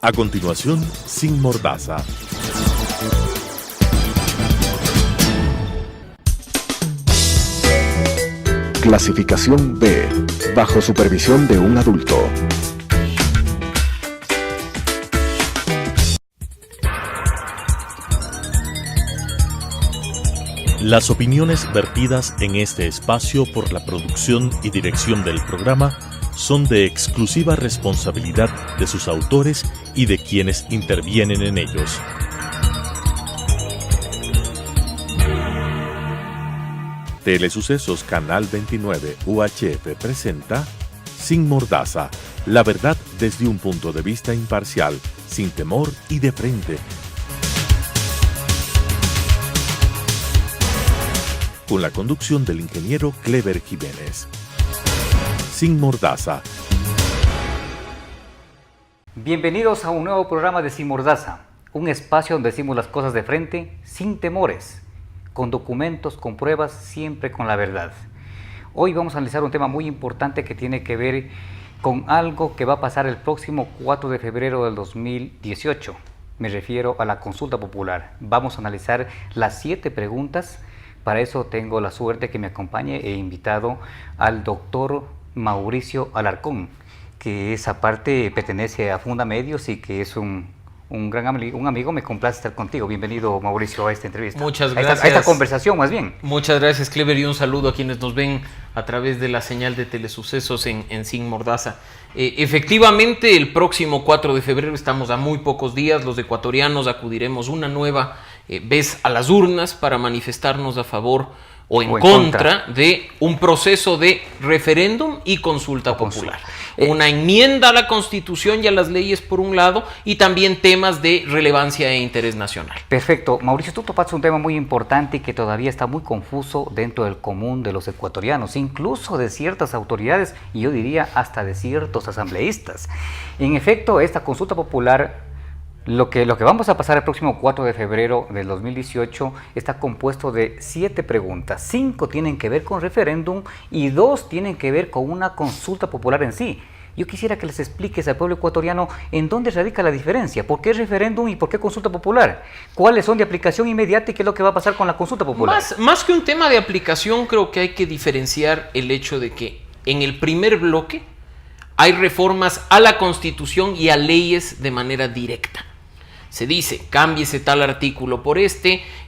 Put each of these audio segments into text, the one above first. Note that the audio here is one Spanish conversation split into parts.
A continuación, Sin Mordaza. Clasificación B, bajo supervisión de un adulto. Las opiniones vertidas en este espacio por la producción y dirección del programa son de exclusiva responsabilidad de sus autores y de quienes intervienen en ellos. Telesucesos Canal 29 UHF presenta Sin Mordaza, la verdad desde un punto de vista imparcial, sin temor y de frente. Con la conducción del ingeniero Clever Jiménez. Sin Mordaza. Bienvenidos a un nuevo programa de Sin Mordaza, un espacio donde decimos las cosas de frente, sin temores, con documentos, con pruebas, siempre con la verdad. Hoy vamos a analizar un tema muy importante que tiene que ver con algo que va a pasar el próximo 4 de febrero del 2018. Me refiero a la consulta popular. Vamos a analizar las 7 preguntas. Para eso tengo la suerte que me acompañe. He invitado al doctor Mauricio Alarcón, que esa parte pertenece a Funda Medios y que es un amigo. Me complace estar contigo. Bienvenido, Mauricio, a esta entrevista. Muchas gracias. A esta conversación, más bien. Muchas gracias, Clever, y un saludo a quienes nos ven a través de la señal de Telesucesos en Sin Mordaza. Efectivamente, el próximo 4 de febrero, estamos a muy pocos días, los ecuatorianos acudiremos una nueva vez a las urnas para manifestarnos a favor o en contra de un proceso de referéndum y consulta popular. Una enmienda a la Constitución y a las leyes por un lado, y también temas de relevancia e interés nacional. Perfecto. Mauricio, tú topaste un tema muy importante y que todavía está muy confuso dentro del común de los ecuatorianos, incluso de ciertas autoridades y yo diría hasta de ciertos asambleístas. En efecto, esta consulta popular, lo que vamos a pasar el próximo 4 de febrero del 2018 está compuesto de 7 preguntas. 5 tienen que ver con referéndum y 2 tienen que ver con una consulta popular en sí. Yo quisiera que les expliques al pueblo ecuatoriano en dónde radica la diferencia, por qué referéndum y por qué consulta popular, cuáles son de aplicación inmediata y qué es lo que va a pasar con la consulta popular. Más que un tema de aplicación, creo que hay que diferenciar el hecho de que en el primer bloque hay reformas a la Constitución y a leyes de manera directa. Se dice, cámbiese tal artículo por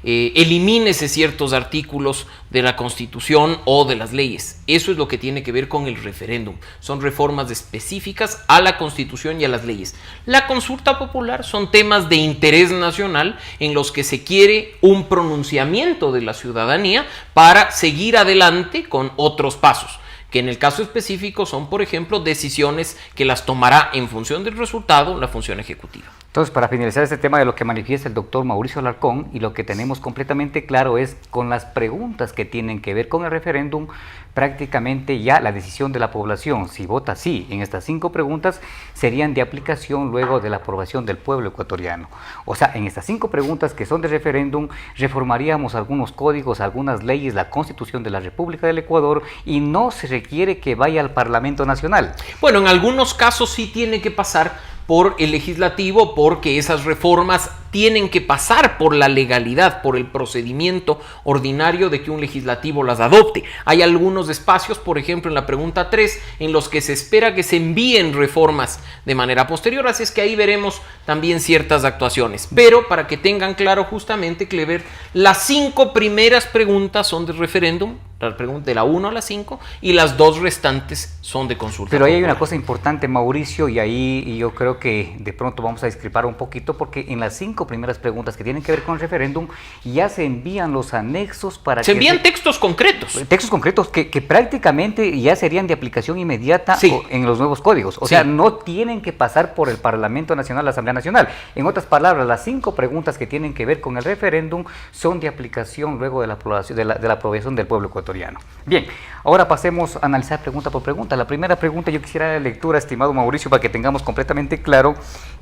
elimínese ciertos artículos de la Constitución o de las leyes. Eso es lo que tiene que ver con el referéndum. Son reformas específicas a la Constitución y a las leyes. La consulta popular son temas de interés nacional en los que se quiere un pronunciamiento de la ciudadanía para seguir adelante con otros pasos, que en el caso específico son, por ejemplo, decisiones que las tomará en función del resultado la función ejecutiva. Entonces, para finalizar este tema de lo que manifiesta el doctor Mauricio Alarcón, y lo que tenemos completamente claro es con las preguntas que tienen que ver con el referéndum, prácticamente ya la decisión de la población, si vota sí en estas 5 preguntas, serían de aplicación luego de la aprobación del pueblo ecuatoriano. O sea, en estas 5 preguntas que son de referéndum, reformaríamos algunos códigos, algunas leyes, la Constitución de la República del Ecuador, y no se requiere que vaya al Parlamento Nacional. Bueno, en algunos casos sí tiene que pasar por el legislativo, porque esas reformas tienen que pasar por la legalidad, por el procedimiento ordinario de que un legislativo las adopte. Hay algunos espacios, por ejemplo en la pregunta 3, en los que se espera que se envíen reformas de manera posterior, así es que ahí veremos también ciertas actuaciones. Pero para que tengan claro justamente, Clever, las 5 primeras preguntas son de referéndum, la pregunta de la 1 a la 5, y las 2 restantes son de consulta. Pero ahí hay popular. una cosa importante, Mauricio, y ahí yo creo que de pronto vamos a discrepar un poquito, porque en las 5 primeras preguntas que tienen que ver con el referéndum ya se envían los anexos para se envían textos concretos. Textos concretos que prácticamente ya serían de aplicación inmediata en los nuevos códigos. O sea, no tienen que pasar por el Parlamento Nacional, la Asamblea Nacional. En otras palabras, las 5 preguntas que tienen que ver con el referéndum son de aplicación luego de la aprobación del pueblo ecuatoriano. Bien, ahora pasemos a analizar pregunta por pregunta. La primera pregunta yo quisiera la lectura, estimado Mauricio, para que tengamos completamente claro.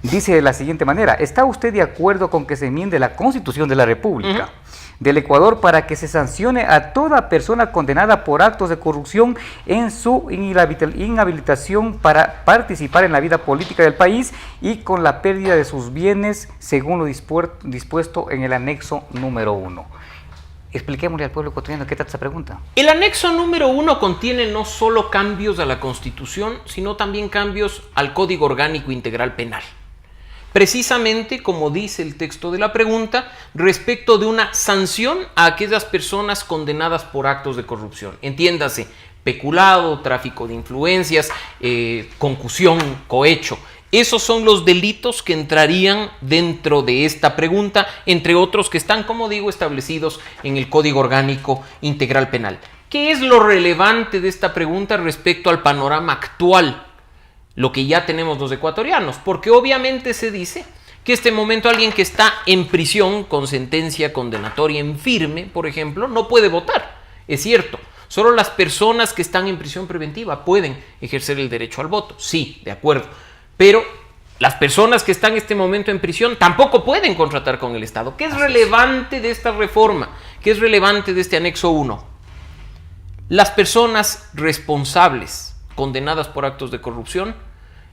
Dice de la siguiente manera: ¿está usted de acuerdo con que se enmiende la Constitución de la República? del Ecuador para que se sancione a toda persona condenada por actos de corrupción en su inhabilitación para participar en la vida política del país y con la pérdida de sus bienes según lo dispuesto en el anexo número 1. Expliquémosle al pueblo ecuatoriano qué trata esta pregunta. El anexo número 1 contiene no solo cambios a la Constitución, sino también cambios al Código Orgánico Integral Penal. Precisamente, como dice el texto de la pregunta, respecto de una sanción a aquellas personas condenadas por actos de corrupción. Entiéndase, peculado, tráfico de influencias, concusión, cohecho. Esos son los delitos que entrarían dentro de esta pregunta, entre otros que están, como digo, establecidos en el Código Orgánico Integral Penal. ¿Qué es lo relevante de esta pregunta respecto al panorama actual? Lo que ya tenemos los ecuatorianos, porque obviamente se dice que en este momento alguien que está en prisión con sentencia condenatoria en firme, por ejemplo, no puede votar. Es cierto, solo las personas que están en prisión preventiva pueden ejercer el derecho al voto. Sí, de acuerdo. Pero las personas que están en este momento en prisión tampoco pueden contratar con el Estado. ¿Qué es relevante de esta reforma? ¿Qué es relevante de este anexo 1? Las personas responsables, condenadas por actos de corrupción,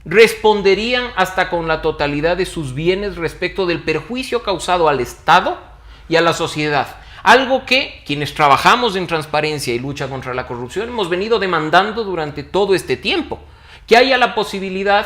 responderían hasta con la totalidad de sus bienes respecto del perjuicio causado al Estado y a la sociedad. Algo que quienes trabajamos en transparencia y lucha contra la corrupción hemos venido demandando durante todo este tiempo. Que haya la posibilidad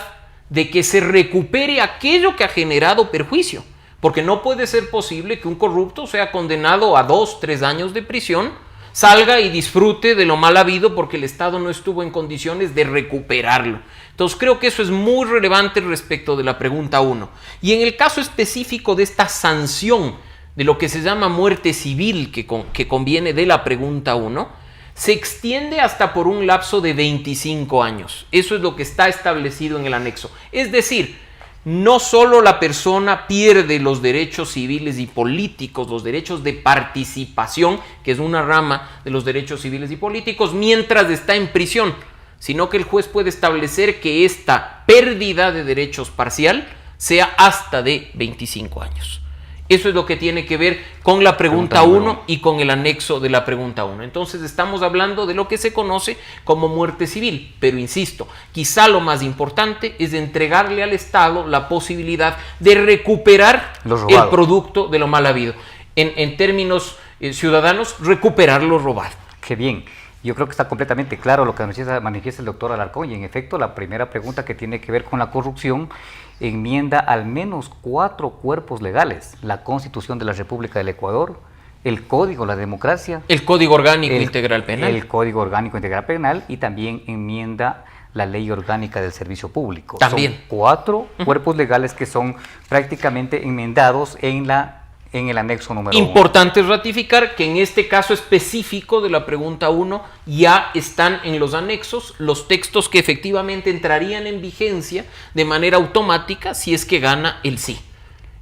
de que se recupere aquello que ha generado perjuicio, porque no puede ser posible que un corrupto sea condenado a 2, 3 años de prisión, salga y disfrute de lo mal habido porque el Estado no estuvo en condiciones de recuperarlo. Entonces creo que eso es muy relevante respecto de la pregunta 1. Y en el caso específico de esta sanción, de lo que se llama muerte civil que conviene de la pregunta 1, se extiende hasta por un lapso de 25 años. Eso es lo que está establecido en el anexo. Es decir, no solo la persona pierde los derechos civiles y políticos, los derechos de participación, que es una rama de los derechos civiles y políticos, mientras está en prisión, sino que el juez puede establecer que esta pérdida de derechos parcial sea hasta de 25 años. Eso es lo que tiene que ver con la pregunta 1 y con el anexo de la pregunta 1. Entonces estamos hablando de lo que se conoce como muerte civil. Pero insisto, quizá lo más importante es entregarle al Estado la posibilidad de recuperar el producto de lo mal habido. En términos ciudadanos, recuperar lo robado. Qué bien. Yo creo que está completamente claro lo que manifiesta el doctor Alarcón y en efecto la primera pregunta que tiene que ver con la corrupción enmienda al menos 4 cuerpos legales: la Constitución de la República del Ecuador, el Código de la Democracia, el Código Orgánico Integral Penal, el Código Orgánico Integral Penal y también enmienda la Ley Orgánica del Servicio Público. También. Son 4 cuerpos legales que son prácticamente enmendados en el anexo número 1. Importante ratificar que en este caso específico de la pregunta 1 ya están en los anexos los textos que efectivamente entrarían en vigencia de manera automática si es que gana el sí.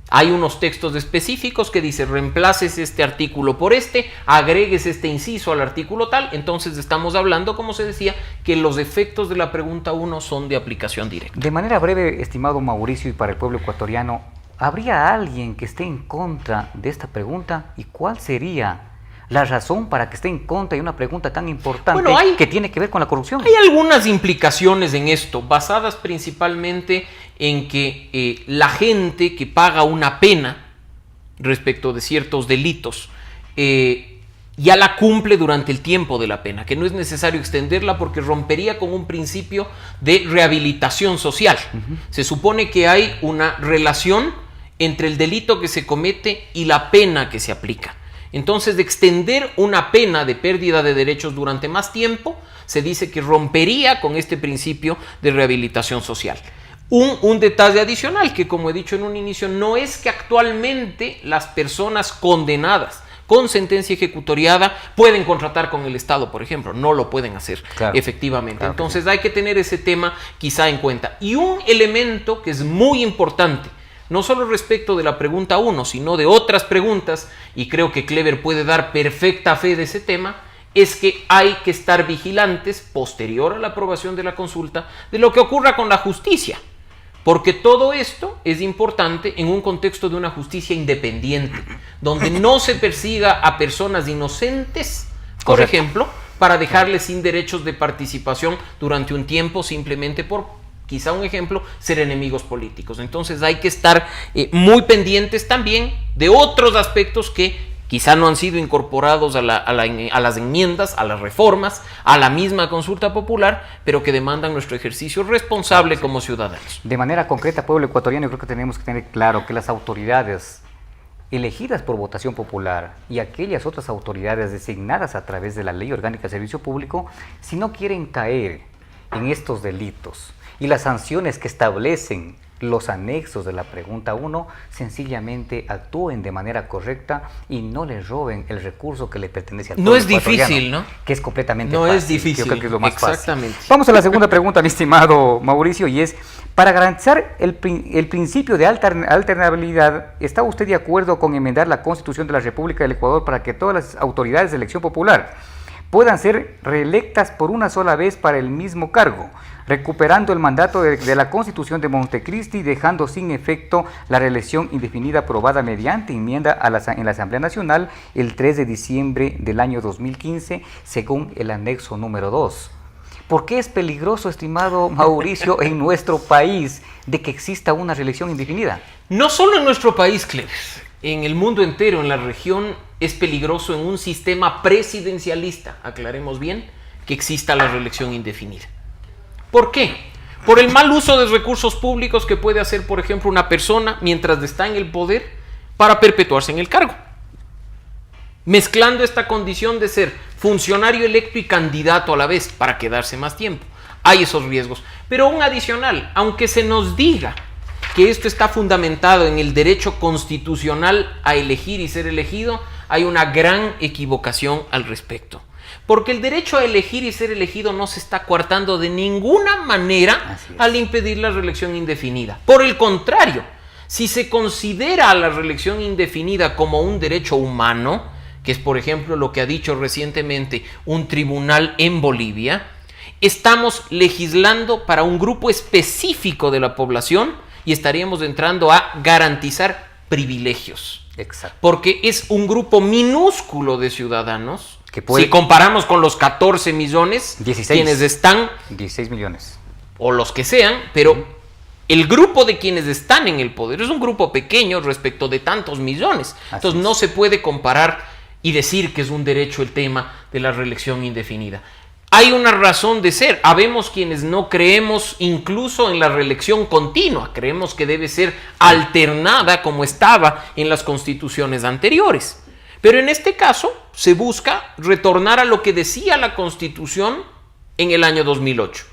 Hay unos textos específicos que dice reemplaces este artículo por este, agregues este inciso al artículo tal. Entonces estamos hablando, como se decía, que los efectos de la pregunta 1 son de aplicación directa. De manera breve, estimado Mauricio, y para el pueblo ecuatoriano, ¿habría alguien que esté en contra de esta pregunta? ¿Y cuál sería la razón para que esté en contra de una pregunta tan importante que tiene que ver con la corrupción? Hay algunas implicaciones en esto, basadas principalmente en que la gente que paga una pena respecto de ciertos delitos ya la cumple durante el tiempo de la pena, que no es necesario extenderla porque rompería con un principio de rehabilitación social. Se supone que hay una relación entre el delito que se comete y la pena que se aplica. Entonces, de extender una pena de pérdida de derechos durante más tiempo, se dice que rompería con este principio de rehabilitación social. Un detalle adicional que, como he dicho en un inicio, no es que actualmente las personas condenadas con sentencia ejecutoriada pueden contratar con el Estado, por ejemplo. No lo pueden hacer, claro, efectivamente. Claro, entonces hay que tener ese tema quizá en cuenta. Y un elemento que es muy importante, no solo respecto de la pregunta 1, sino de otras preguntas, y creo que Clever puede dar perfecta fe de ese tema, es que hay que estar vigilantes, posterior a la aprobación de la consulta, de lo que ocurra con la justicia. Porque todo esto es importante en un contexto de una justicia independiente, donde no se persiga a personas inocentes, por Correcto. ejemplo, para dejarles sin derechos de participación durante un tiempo simplemente por, quizá un ejemplo, ser enemigos políticos. Entonces hay que estar muy pendientes también de otros aspectos que quizá no han sido incorporados a las enmiendas, a las reformas, a la misma consulta popular, pero que demandan nuestro ejercicio responsable como ciudadanos. De manera concreta, pueblo ecuatoriano, yo creo que tenemos que tener claro que las autoridades elegidas por votación popular y aquellas otras autoridades designadas a través de la Ley Orgánica de Servicio Público, si no quieren caer en estos delitos y las sanciones que establecen los anexos de la pregunta 1, sencillamente actúen de manera correcta y no les roben el recurso que le pertenece al pueblo No es ecuatoriano, difícil, ¿no? que es completamente No fácil. es difícil, Yo creo que es lo más exactamente. fácil. Vamos a la segunda pregunta, mi estimado Mauricio, y es, para garantizar el principio de alternabilidad, ¿está usted de acuerdo con enmendar la Constitución de la República del Ecuador para que todas las autoridades de elección popular puedan ser reelectas por una sola vez para el mismo cargo, recuperando el mandato de la Constitución de Montecristi, dejando sin efecto la reelección indefinida aprobada mediante enmienda en la Asamblea Nacional el 3 de diciembre del año 2015, según el anexo número 2? ¿Por qué es peligroso, estimado Mauricio, en nuestro país de que exista una reelección indefinida? No solo en nuestro país, Cleves, en el mundo entero, en la región, es peligroso en un sistema presidencialista, aclaremos bien, que exista la reelección indefinida. ¿Por qué? Por el mal uso de recursos públicos que puede hacer, por ejemplo, una persona mientras está en el poder para perpetuarse en el cargo. Mezclando esta condición de ser funcionario electo y candidato a la vez para quedarse más tiempo. Hay esos riesgos. Pero un adicional, aunque se nos diga que esto está fundamentado en el derecho constitucional a elegir y ser elegido, hay una gran equivocación al respecto. Porque el derecho a elegir y ser elegido no se está coartando de ninguna manera al impedir la reelección indefinida. Por el contrario, si se considera a la reelección indefinida como un derecho humano, que es por ejemplo lo que ha dicho recientemente un tribunal en Bolivia, estamos legislando para un grupo específico de la población y estaríamos entrando a garantizar privilegios. Exacto. Porque es un grupo minúsculo de ciudadanos, Que puede- si comparamos con los 14 millones 16. quienes están, 16 millones. o los que sean, pero el grupo de quienes están en el poder es un grupo pequeño respecto de tantos millones. Entonces es. no se puede comparar y decir que es un derecho el tema de la reelección indefinida. Hay una razón de ser. Habemos quienes no creemos incluso en la reelección continua. Creemos que debe ser alternada como estaba en las constituciones anteriores. Pero en este caso se busca retornar a lo que decía la Constitución en el año 2008.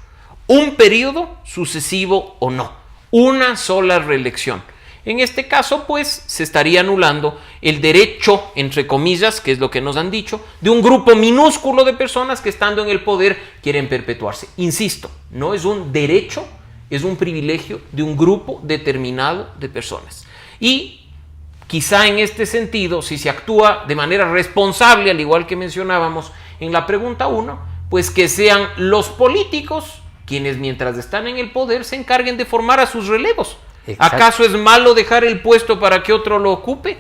Un periodo sucesivo o no. Una sola reelección. En este caso, pues, se estaría anulando el derecho, entre comillas, que es lo que nos han dicho, de un grupo minúsculo de personas que estando en el poder quieren perpetuarse. Insisto, no es un derecho, es un privilegio de un grupo determinado de personas. Y quizá en este sentido, si se actúa de manera responsable, al igual que mencionábamos en la pregunta 1, pues que sean los políticos quienes mientras están en el poder se encarguen de formar a sus relevos. Exacto. ¿Acaso es malo dejar el puesto para que otro lo ocupe?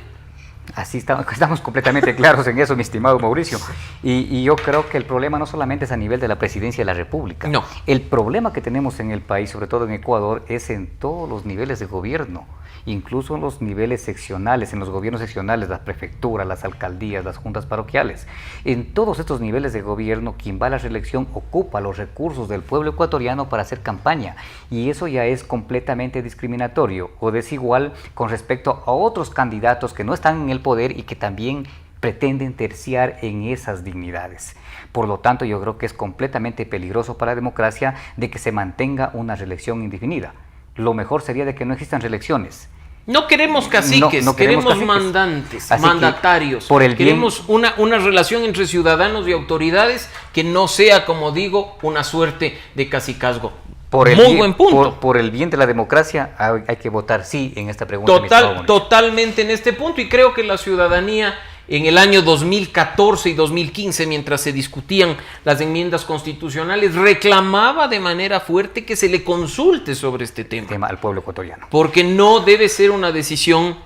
Así estamos completamente claros en eso, mi estimado Mauricio. Y yo creo que el problema no solamente es a nivel de la presidencia de la República. No. El problema que tenemos en el país, sobre todo en Ecuador, es en todos los niveles de gobierno, incluso en los niveles seccionales, en los gobiernos seccionales, las prefecturas, las alcaldías, las juntas parroquiales. En todos estos niveles de gobierno, quien va a la reelección ocupa los recursos del pueblo ecuatoriano para hacer campaña. Y eso ya es completamente discriminatorio o desigual con respecto a otros candidatos que no están en el poder y que también pretenden terciar en esas dignidades. Por lo tanto, yo creo que es completamente peligroso para la democracia de que se mantenga una reelección indefinida. Lo mejor sería de que no existan reelecciones. No queremos caciques, No queremos caciques. mandantes, Así que, mandatarios. por el bien- Queremos una relación entre ciudadanos y autoridades que no sea, como digo, una suerte de cacicazgo. Muy buen punto. Por el bien de la democracia hay que votar sí en esta pregunta. mi estimado Mauricio. Totalmente en este punto, y creo que la ciudadanía en el año 2014 y 2015, mientras se discutían las enmiendas constitucionales, reclamaba de manera fuerte que se le consulte sobre este tema al pueblo ecuatoriano. Porque no debe ser una decisión,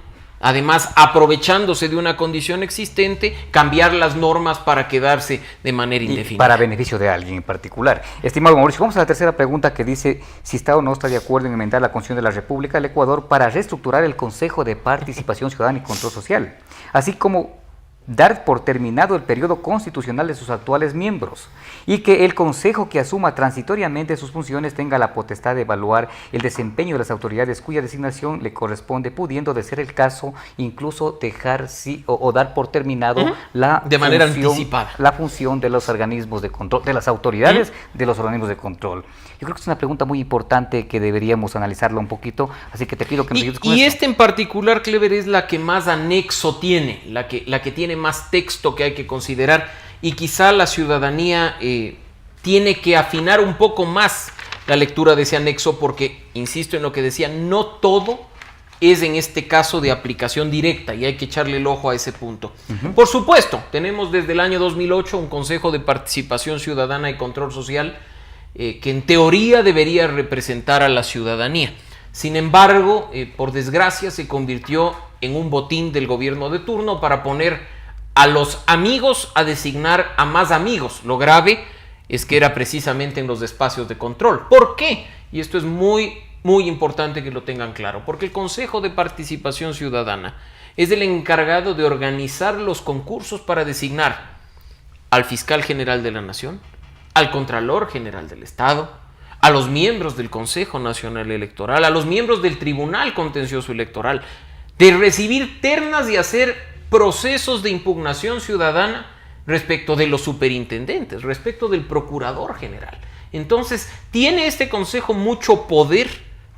además, aprovechándose de una condición existente, cambiar las normas para quedarse de manera indefinida. Y para beneficio de alguien en particular. Estimado Mauricio, vamos a la tercera pregunta que dice si está o no está de acuerdo en enmendar la Constitución de la República del Ecuador para reestructurar el Consejo de Participación Ciudadana y Control Social, así como dar por terminado el periodo constitucional de sus actuales miembros y que el Consejo que asuma transitoriamente sus funciones tenga la potestad de evaluar el desempeño de las autoridades cuya designación le corresponde, pudiendo, de ser el caso, incluso dejar o dar por terminado de manera anticipada la función de los organismos de control, de las autoridades de los organismos de control. Yo creo que es una pregunta muy importante que deberíamos analizarla un poquito, así que te pido que nos ayudes con esto. En particular, Clever, es la que más anexo tiene, la que tiene más texto que hay que considerar, y quizá la ciudadanía tiene que afinar un poco más la lectura de ese anexo, porque, insisto en lo que decía, no todo es en este caso de aplicación directa y hay que echarle el ojo a ese punto. Por supuesto, tenemos desde el año 2008 un Consejo de Participación Ciudadana y Control Social que en teoría debería representar a la ciudadanía. Sin embargo, por desgracia, se convirtió en un botín del gobierno de turno para poner a los amigos a designar a más amigos. Lo grave es que era precisamente en los espacios de control. ¿Por qué? Y esto es muy, muy importante que lo tengan claro. Porque el Consejo de Participación Ciudadana es el encargado de organizar los concursos para designar al Fiscal General de la Nación, al Contralor General del Estado, a los miembros del Consejo Nacional Electoral, a los miembros del Tribunal Contencioso Electoral, de recibir ternas y hacer procesos de impugnación ciudadana respecto de los superintendentes, respecto del Procurador General. Entonces, tiene este Consejo mucho poder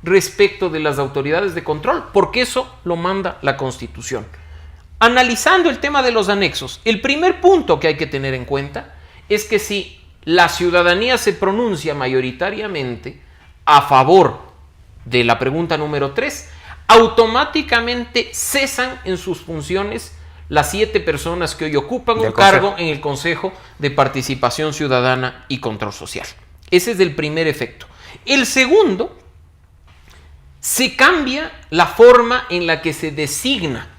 respecto de las autoridades de control, porque eso lo manda la Constitución. Analizando el tema de los anexos, el primer punto que hay que tener en cuenta es que si la ciudadanía se pronuncia mayoritariamente a favor de la pregunta número 3, automáticamente cesan en sus funciones las 7 personas que hoy ocupan un cargo en el Consejo de Participación Ciudadana y Control Social. Ese es el primer efecto. El segundo, se cambia la forma en la que se designa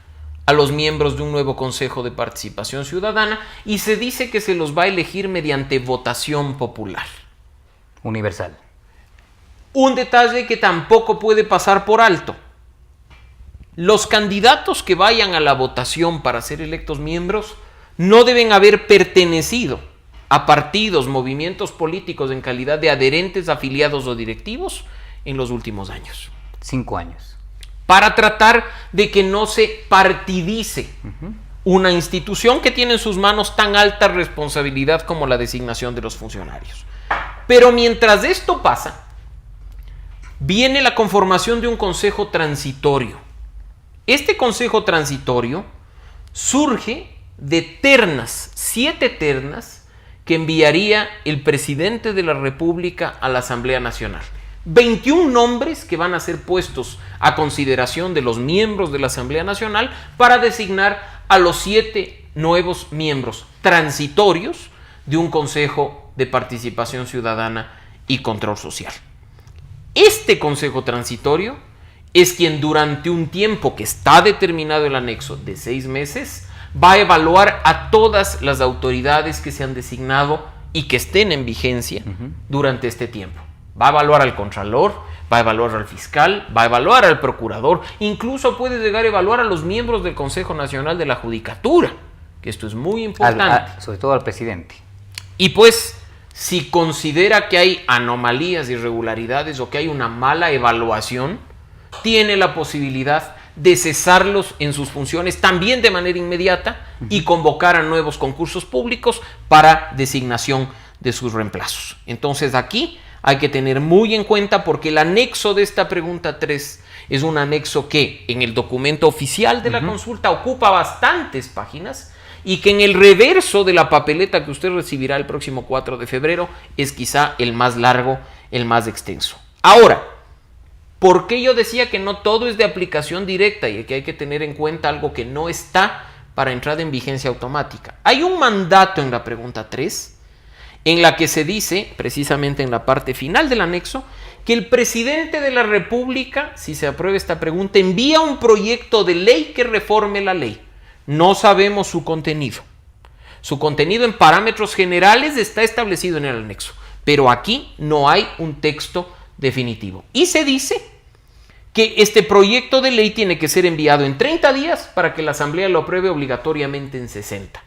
a los miembros de un nuevo Consejo de Participación Ciudadana y se dice que se los va a elegir mediante votación popular. Universal. Un detalle que tampoco puede pasar por alto. Los candidatos que vayan a la votación para ser electos miembros no deben haber pertenecido a partidos, movimientos políticos en calidad de adherentes, afiliados o directivos en los últimos años. 5 años. Para tratar de que no se partidice una institución que tiene en sus manos tan alta responsabilidad como la designación de los funcionarios. Pero mientras esto pasa, viene la conformación de un consejo transitorio. Este consejo transitorio surge de ternas, 7 ternas, que enviaría el presidente de la República a la Asamblea Nacional. 21 nombres que van a ser puestos a consideración de los miembros de la Asamblea Nacional para designar a los 7 nuevos miembros transitorios de un Consejo de Participación Ciudadana y Control Social. Este Consejo Transitorio es quien durante un tiempo que está determinado el anexo de 6 meses va a evaluar a todas las autoridades que se han designado y que estén en vigencia durante este tiempo. Va a evaluar al Contralor, va a evaluar al Fiscal, va a evaluar al Procurador, incluso puede llegar a evaluar a los miembros del Consejo Nacional de la Judicatura, que esto es muy importante. Sobre todo al presidente. Y pues, si considera que hay anomalías, irregularidades o que hay una mala evaluación, tiene la posibilidad de cesarlos en sus funciones también de manera inmediata y convocar a nuevos concursos públicos para designación de sus reemplazos. Entonces aquí hay que tener muy en cuenta, porque el anexo de esta pregunta 3 es un anexo que en el documento oficial de la consulta ocupa bastantes páginas y que en el reverso de la papeleta que usted recibirá el próximo 4 de febrero es quizá el más largo, el más extenso. Ahora, ¿por qué yo decía que no todo es de aplicación directa y que hay que tener en cuenta algo que no está para entrada en vigencia automática. Hay un mandato en la pregunta 3, en la que se dice, precisamente en la parte final del anexo, que el presidente de la República, si se aprueba esta pregunta, envía un proyecto de ley que reforme la ley. No sabemos su contenido. Su contenido en parámetros generales está establecido en el anexo, pero aquí no hay un texto definitivo. Y se dice que este proyecto de ley tiene que ser enviado en 30 días para que la Asamblea lo apruebe obligatoriamente en 60.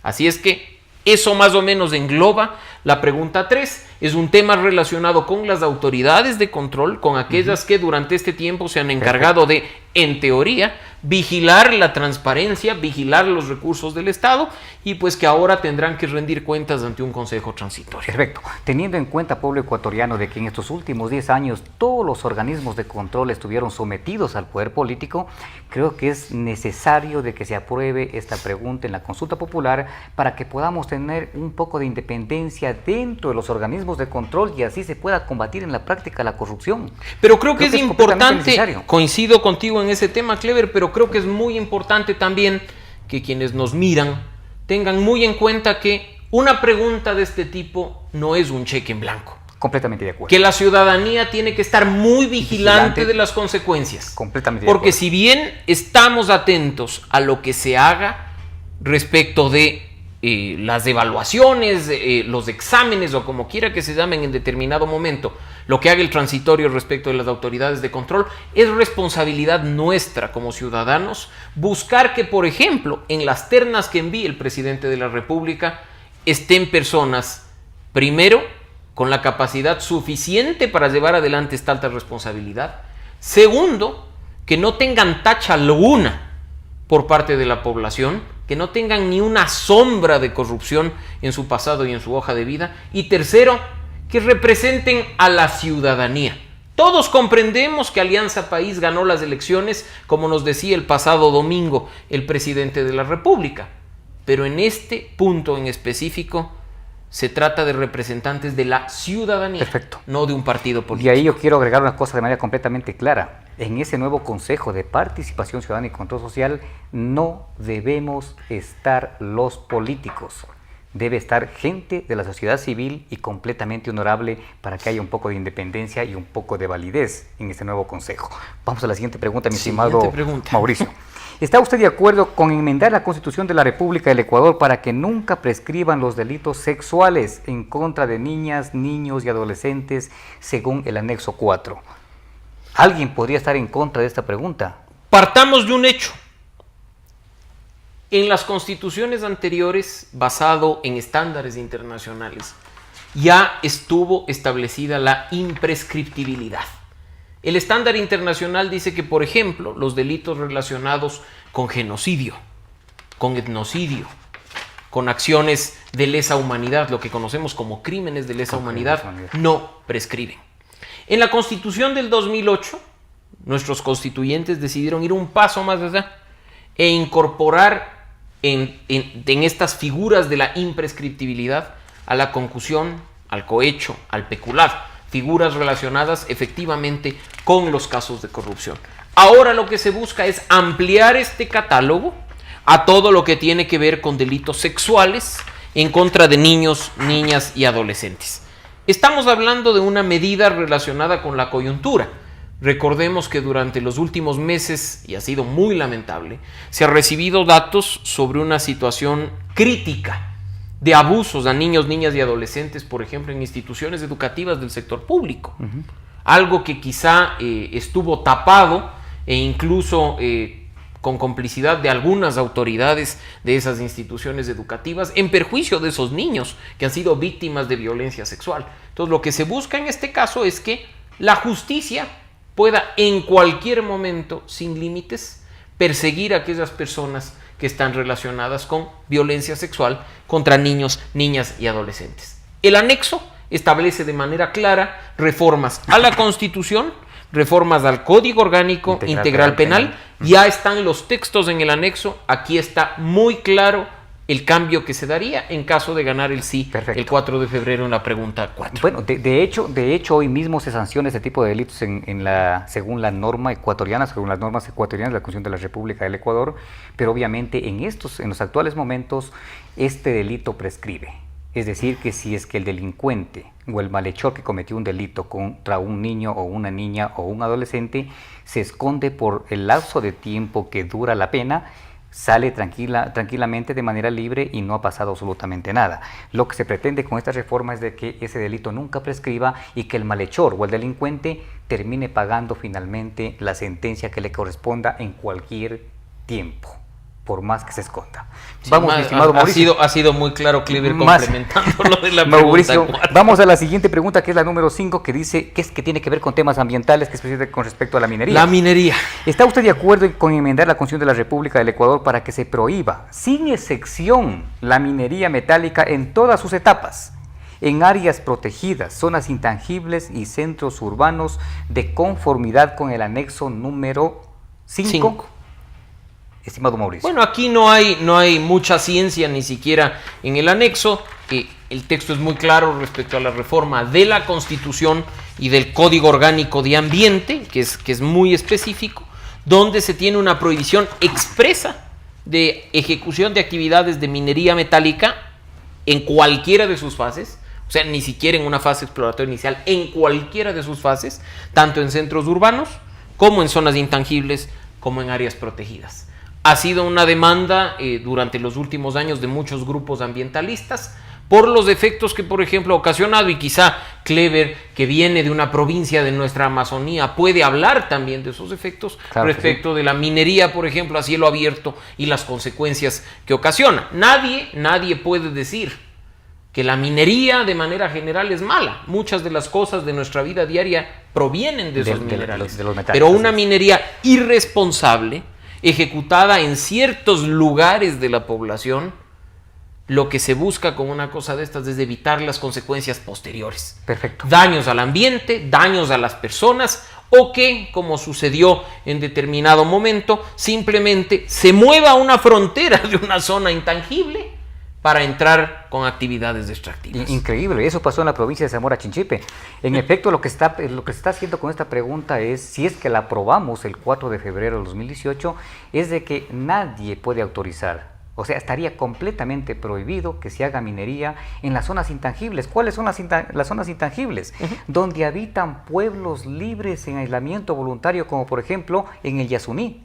Así es que eso más o menos engloba la pregunta 3. Es un tema relacionado con las autoridades de control, con aquellas que durante este tiempo se han encargado de, en teoría, vigilar la transparencia, vigilar los recursos del Estado y pues que ahora tendrán que rendir cuentas ante un consejo transitorio. Perfecto. Teniendo en cuenta, pueblo ecuatoriano, de que en estos últimos 10 años todos los organismos de control estuvieron sometidos al poder político, creo que es necesario de que se apruebe esta pregunta en la consulta popular para que podamos tener un poco de independencia dentro de los organismos de control y así se pueda combatir en la práctica la corrupción. Pero creo que es importante, coincido contigo en ese tema, Clever, pero creo que es muy importante también que quienes nos miran tengan muy en cuenta que una pregunta de este tipo no es un cheque en blanco. Completamente de acuerdo. Que la ciudadanía tiene que estar muy vigilante de las consecuencias. Completamente de Porque acuerdo. si bien estamos atentos a lo que se haga respecto de las evaluaciones, los exámenes o como quiera que se llamen en determinado momento, lo que haga el transitorio respecto de las autoridades de control, es responsabilidad nuestra como ciudadanos buscar que, por ejemplo, en las ternas que envíe el presidente de la República estén personas, primero, con la capacidad suficiente para llevar adelante esta alta responsabilidad. Segundo, que no tengan tacha alguna por parte de la población, que no tengan ni una sombra de corrupción en su pasado y en su hoja de vida. Y tercero, que representen a la ciudadanía. Todos comprendemos que Alianza País ganó las elecciones, como nos decía el pasado domingo el presidente de la República. Pero en este punto en específico se trata de representantes de la ciudadanía, perfecto, no de un partido político. Y ahí yo quiero agregar una cosa de manera completamente clara. En ese nuevo Consejo de Participación Ciudadana y Control Social no debemos estar los políticos. Debe estar gente de la sociedad civil y completamente honorable para que haya un poco de independencia y un poco de validez en este nuevo Consejo. Vamos a la siguiente pregunta, mi estimado Mauricio. ¿Está usted de acuerdo con enmendar la Constitución de la República del Ecuador para que nunca prescriban los delitos sexuales en contra de niñas, niños y adolescentes según el anexo 4? ¿Alguien podría estar en contra de esta pregunta? Partamos de un hecho. En las constituciones anteriores, basado en estándares internacionales, ya estuvo establecida la imprescriptibilidad. El estándar internacional dice que, por ejemplo, los delitos relacionados con genocidio, con etnocidio, con acciones de lesa humanidad, lo que conocemos como crímenes de lesa humanidad, no prescriben. En la Constitución del 2008, nuestros constituyentes decidieron ir un paso más allá e incorporar en estas figuras de la imprescriptibilidad a la concusión, al cohecho, al peculado, figuras relacionadas efectivamente con los casos de corrupción. Ahora lo que se busca es ampliar este catálogo a todo lo que tiene que ver con delitos sexuales en contra de niños, niñas y adolescentes. Estamos hablando de una medida relacionada con la coyuntura. Recordemos que durante los últimos meses, y ha sido muy lamentable, se han recibido datos sobre una situación crítica de abusos a niños, niñas y adolescentes, por ejemplo, en instituciones educativas del sector público. Algo que quizá estuvo tapado e incluso con complicidad de algunas autoridades de esas instituciones educativas en perjuicio de esos niños que han sido víctimas de violencia sexual. Entonces, lo que se busca en este caso es que la justicia pueda en cualquier momento, sin límites, perseguir a aquellas personas que están relacionadas con violencia sexual contra niños, niñas y adolescentes. El anexo establece de manera clara reformas a la Constitución, reformas al Código Orgánico Integral Penal. Ya están los textos en el anexo, aquí está muy claro el cambio que se daría en caso de ganar el sí. Perfecto. El 4 de febrero en la pregunta 4. Bueno, de hecho, hoy mismo se sanciona este tipo de delitos según la norma ecuatoriana, según las normas ecuatorianas de la Constitución de la República del Ecuador, pero obviamente en los actuales momentos, este delito prescribe. Es decir, que si es que el delincuente o el malhechor que cometió un delito contra un niño o una niña o un adolescente se esconde por el lapso de tiempo que dura la pena, sale tranquilamente de manera libre y no ha pasado absolutamente nada. Lo que se pretende con esta reforma es de que ese delito nunca prescriba y que el malhechor o el delincuente termine pagando finalmente la sentencia que le corresponda en cualquier tiempo, por más que se esconda. Sí, vamos, mi estimado Mauricio. Ha sido muy claro, Clever, complementando lo de la Mauricio, pregunta 4. vamos a la siguiente pregunta, que es la número 5, que dice que tiene que ver con temas ambientales, que es precisamente con respecto a la minería. La minería. ¿Está usted de acuerdo con enmendar la Constitución de la República del Ecuador para que se prohíba, sin excepción, la minería metálica en todas sus etapas, en áreas protegidas, zonas intangibles y centros urbanos, de conformidad con el anexo número 5? Estimado Mauricio. Bueno, aquí no hay mucha ciencia ni siquiera en el anexo. El texto es muy claro respecto a la reforma de la Constitución y del Código Orgánico de Ambiente, que es muy específico, donde se tiene una prohibición expresa de ejecución de actividades de minería metálica en cualquiera de sus fases, o sea, ni siquiera en una fase exploratoria inicial, en cualquiera de sus fases, tanto en centros urbanos como en zonas intangibles, como en áreas protegidas. Ha sido una demanda durante los últimos años de muchos grupos ambientalistas por los efectos que, por ejemplo, ha ocasionado, y quizá Clever, que viene de una provincia de nuestra Amazonía, puede hablar también de esos efectos, claro, respecto de la minería, por ejemplo, a cielo abierto y las consecuencias que ocasiona. Nadie puede decir que la minería de manera general es mala. Muchas de las cosas de nuestra vida diaria provienen de esos minerales. De los metales, pero una minería irresponsable, ejecutada en ciertos lugares de la población, lo que se busca con una cosa de estas es evitar las consecuencias posteriores. Perfecto. Daños al ambiente, daños a las personas, o que, como sucedió en determinado momento, simplemente se mueva una frontera de una zona intangible para entrar con actividades extractivas. Increíble, eso pasó en la provincia de Zamora Chinchipe. En efecto, lo que se está haciendo con esta pregunta es, si es que la aprobamos el 4 de febrero del 2018, es de que nadie puede autorizar, o sea, estaría completamente prohibido que se haga minería en las zonas intangibles. ¿Cuáles son las zonas intangibles? Donde habitan pueblos libres en aislamiento voluntario, como por ejemplo en el Yasuní.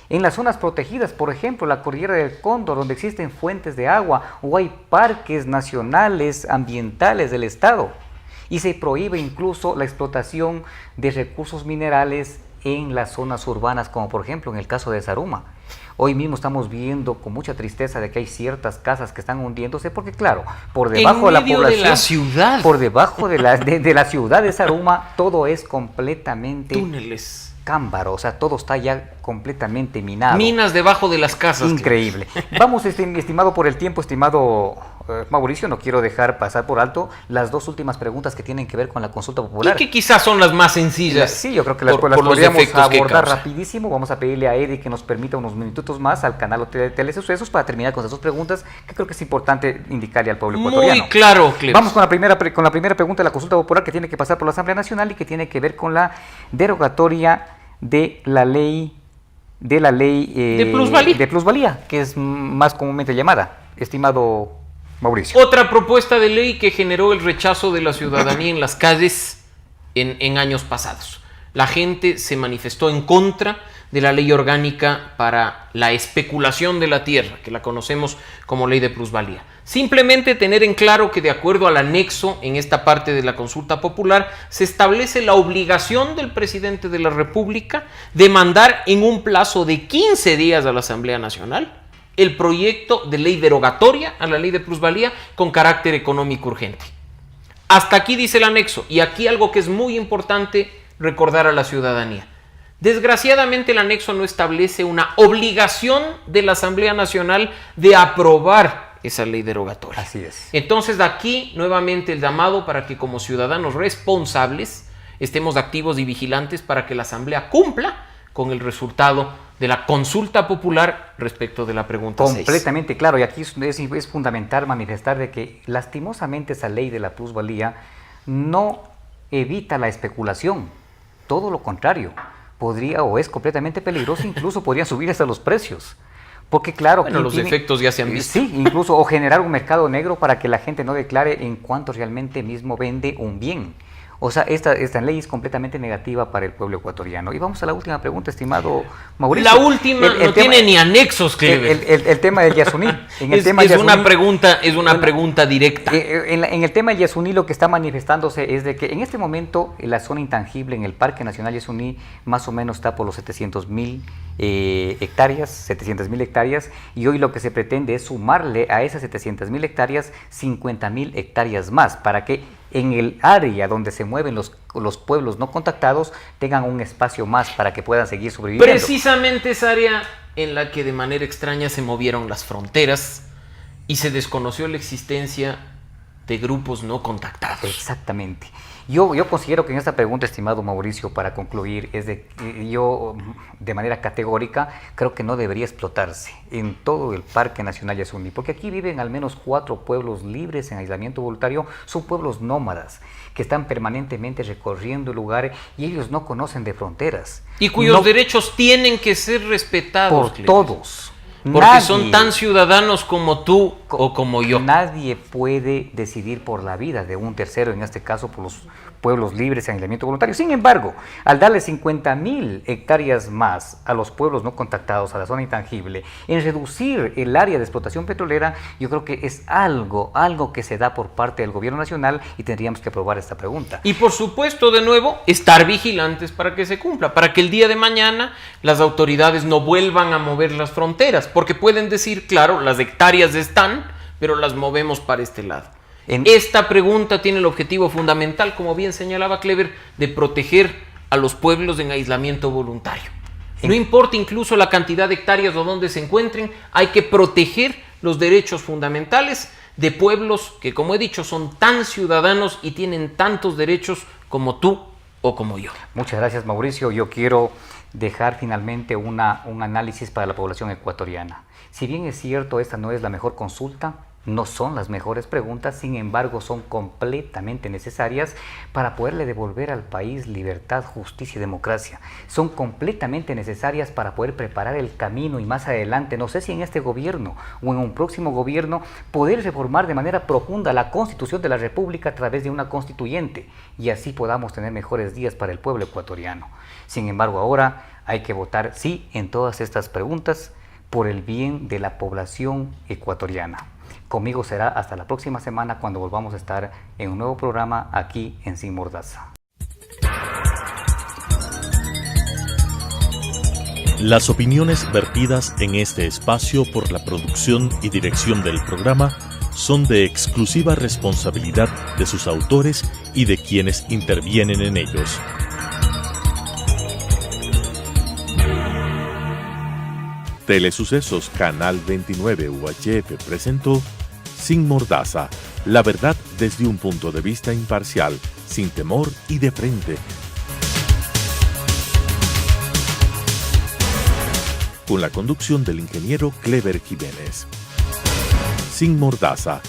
En las zonas protegidas, por ejemplo, la Cordillera del Cóndor, donde existen fuentes de agua, o hay parques nacionales ambientales del Estado. Y se prohíbe incluso la explotación de recursos minerales en las zonas urbanas, como por ejemplo en el caso de Zaruma. Hoy mismo estamos viendo con mucha tristeza de que hay ciertas casas que están hundiéndose, porque claro, por debajo de la población, de la ciudad, por debajo de la ciudad de Zaruma, todo es completamente túneles, cámbaro, o sea, todo está ya completamente minado. Minas debajo de las casas. Increíble. Vamos, estimado por el tiempo, estimado Mauricio, no quiero dejar pasar por alto las dos últimas preguntas que tienen que ver con la consulta popular. Y que quizás son las más sencillas. Sí, yo creo que las podríamos abordar rapidísimo. Vamos a pedirle a Eddie que nos permita unos minutitos más al canal de Telesucesos para terminar con esas dos preguntas, que creo que es importante indicarle al pueblo ecuatoriano. Muy claro, Cleves. Vamos con la primera pregunta de la consulta popular, que tiene que pasar por la Asamblea Nacional y que tiene que ver con la derogatoria de la ley de plusvalía, que es más comúnmente llamada, estimado Mauricio. Otra propuesta de ley que generó el rechazo de la ciudadanía en las calles en años pasados. La gente se manifestó en contra de la ley orgánica para la especulación de la tierra, que la conocemos como ley de plusvalía. Simplemente tener en claro que, de acuerdo al anexo en esta parte de la consulta popular, se establece la obligación del presidente de la República de mandar en un plazo de 15 días a la Asamblea Nacional el proyecto de ley derogatoria a la ley de plusvalía con carácter económico urgente. Hasta aquí dice el anexo, y aquí algo que es muy importante recordar a la ciudadanía. Desgraciadamente, el anexo no establece una obligación de la Asamblea Nacional de aprobar esa ley derogatoria. Así es. Entonces, de aquí nuevamente el llamado para que, como ciudadanos responsables, estemos activos y vigilantes para que la Asamblea cumpla con el resultado de la consulta popular respecto de la pregunta 6. Completamente claro, y aquí es fundamental manifestar de que lastimosamente esa ley de la plusvalía no evita la especulación, todo lo contrario, podría o es completamente peligroso, incluso podrían subir hasta los precios. Porque claro, bueno, los efectos ya se han visto. Sí, incluso o generar un mercado negro para que la gente no declare en cuánto realmente mismo vende un bien. O sea, esta ley es completamente negativa para el pueblo ecuatoriano. Y vamos a la última pregunta, estimado Mauricio. La última no tiene ni anexos, Clever. El tema del Yasuní. Es una pregunta directa. En el tema del Yasuní lo que está manifestándose es de que en este momento la zona intangible en el Parque Nacional Yasuní más o menos está por los 700.000 hectáreas, y hoy lo que se pretende es sumarle a esas 700.000 hectáreas 50.000 hectáreas más para que en el área donde se mueven los pueblos no contactados tengan un espacio más para que puedan seguir sobreviviendo. Precisamente esa área en la que de manera extraña se movieron las fronteras y se desconoció la existencia de grupos no contactados. Exactamente. Yo considero que en esta pregunta, estimado Mauricio, para concluir, yo de manera categórica creo que no debería explotarse en todo el Parque Nacional Yasuní, porque aquí viven al menos 4 pueblos libres en aislamiento voluntario, son pueblos nómadas que están permanentemente recorriendo el lugar y ellos no conocen de fronteras. Y cuyos derechos tienen que ser respetados. Por todos. Porque son tan ciudadanos como tú o como yo. Nadie puede decidir por la vida de un tercero, en este caso por los pueblos libres en aislamiento voluntario. Sin embargo, al darle 50.000 hectáreas más a los pueblos no contactados, a la zona intangible, en reducir el área de explotación petrolera, yo creo que es algo que se da por parte del gobierno nacional y tendríamos que aprobar esta pregunta. Y por supuesto, de nuevo, estar vigilantes para que se cumpla, para que el día de mañana las autoridades no vuelvan a mover las fronteras, porque pueden decir, claro, las hectáreas están, pero las movemos para este lado. Esta pregunta tiene el objetivo fundamental, como bien señalaba Clever, de proteger a los pueblos en aislamiento voluntario. No importa incluso la cantidad de hectáreas o donde se encuentren, hay que proteger los derechos fundamentales de pueblos que, como he dicho, son tan ciudadanos y tienen tantos derechos como tú o como yo. Muchas gracias, Mauricio. Yo quiero dejar finalmente un análisis para la población ecuatoriana. Si bien es cierto, esta no es la mejor consulta, no son las mejores preguntas, sin embargo son completamente necesarias para poderle devolver al país libertad, justicia y democracia. Son completamente necesarias para poder preparar el camino y más adelante, no sé si en este gobierno o en un próximo gobierno, poder reformar de manera profunda la Constitución de la República a través de una constituyente y así podamos tener mejores días para el pueblo ecuatoriano. Sin embargo, ahora hay que votar sí en todas estas preguntas por el bien de la población ecuatoriana. Conmigo será hasta la próxima semana cuando volvamos a estar en un nuevo programa aquí en Sin Mordaza. Las opiniones vertidas en este espacio por la producción y dirección del programa son de exclusiva responsabilidad de sus autores y de quienes intervienen en ellos. Telesucesos Canal 29 UHF presentó Sin Mordaza, la verdad desde un punto de vista imparcial, sin temor y de frente. Con la conducción del ingeniero Clever Jiménez. Sin Mordaza,